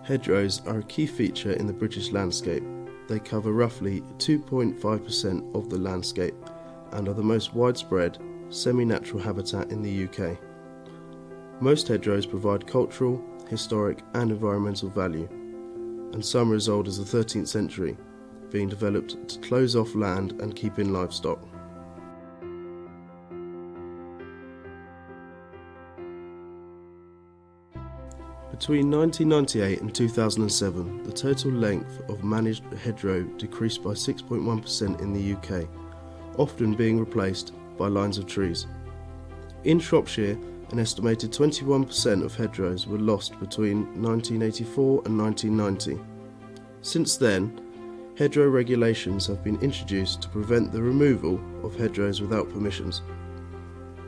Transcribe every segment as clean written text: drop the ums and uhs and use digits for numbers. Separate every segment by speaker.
Speaker 1: Hedgerows are a key feature in the British landscape. They cover roughly 2.5% of the landscape and are the most widespread, semi-natural habitat in the UK. Most hedgerows provide cultural, historic and environmental value, and some are as old as the 13th century, being developed to close off land and keep in livestock. Between 1998 and 2007, the total length of managed hedgerow decreased by 6.1% in the UK, often being replaced by lines of trees. In Shropshire, an estimated 21% of hedgerows were lost between 1984 and 1990. Since then, hedgerow regulations have been introduced to prevent the removal of hedgerows without permissions.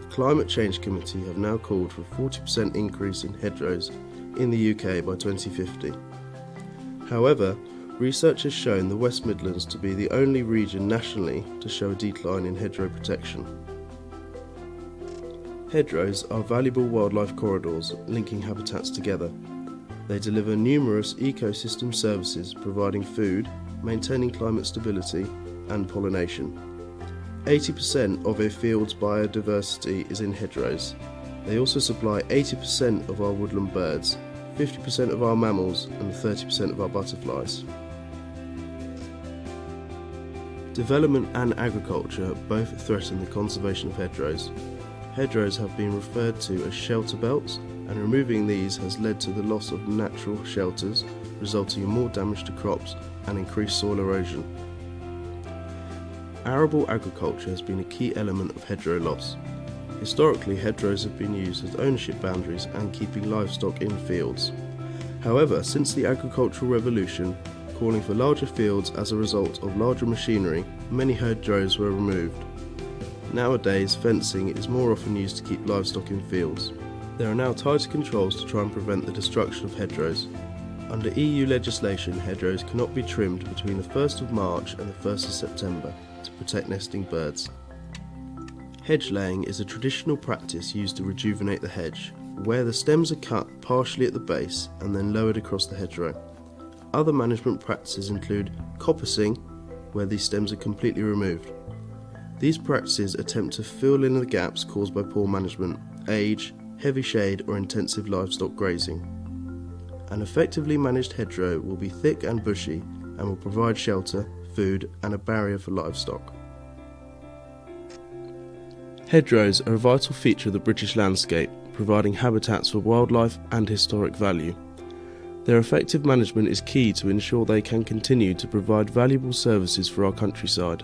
Speaker 1: The Climate Change Committee have now called for a 40% increase in hedgerows in the UK by 2050. However, research has shown the West Midlands to be the only region nationally to show a decline in hedgerow protection. Hedgerows are valuable wildlife corridors linking habitats together. They deliver numerous ecosystem services providing food, maintaining climate stability and pollination. 80% of a field's biodiversity is in hedgerows. They also supply 80% of our woodland birds, 50% of our mammals and 30% of our butterflies. Development and agriculture both threaten the conservation of hedgerows. Hedgerows have been referred to as shelter belts, and removing these has led to the loss of natural shelters, resulting in more damage to crops and increased soil erosion. Arable agriculture has been a key element of hedgerow loss. Historically, hedgerows have been used as ownership boundaries and keeping livestock in fields. However, since the agricultural revolution, calling for larger fields as a result of larger machinery, many hedgerows were removed. Nowadays, fencing is more often used to keep livestock in fields. There are now tighter controls to try and prevent the destruction of hedgerows. Under EU legislation, hedgerows cannot be trimmed between the 1st of March and the 1st of September to protect nesting birds. Hedge laying is a traditional practice used to rejuvenate the hedge, where the stems are cut partially at the base and then lowered across the hedgerow. Other management practices include coppicing, where these stems are completely removed. These practices attempt to fill in the gaps caused by poor management, age, heavy shade or intensive livestock grazing. An effectively managed hedgerow will be thick and bushy and will provide shelter, food and a barrier for livestock. Hedgerows are a vital feature of the British landscape, providing habitats for wildlife and historic value. Their effective management is key to ensure they can continue to provide valuable services for our countryside.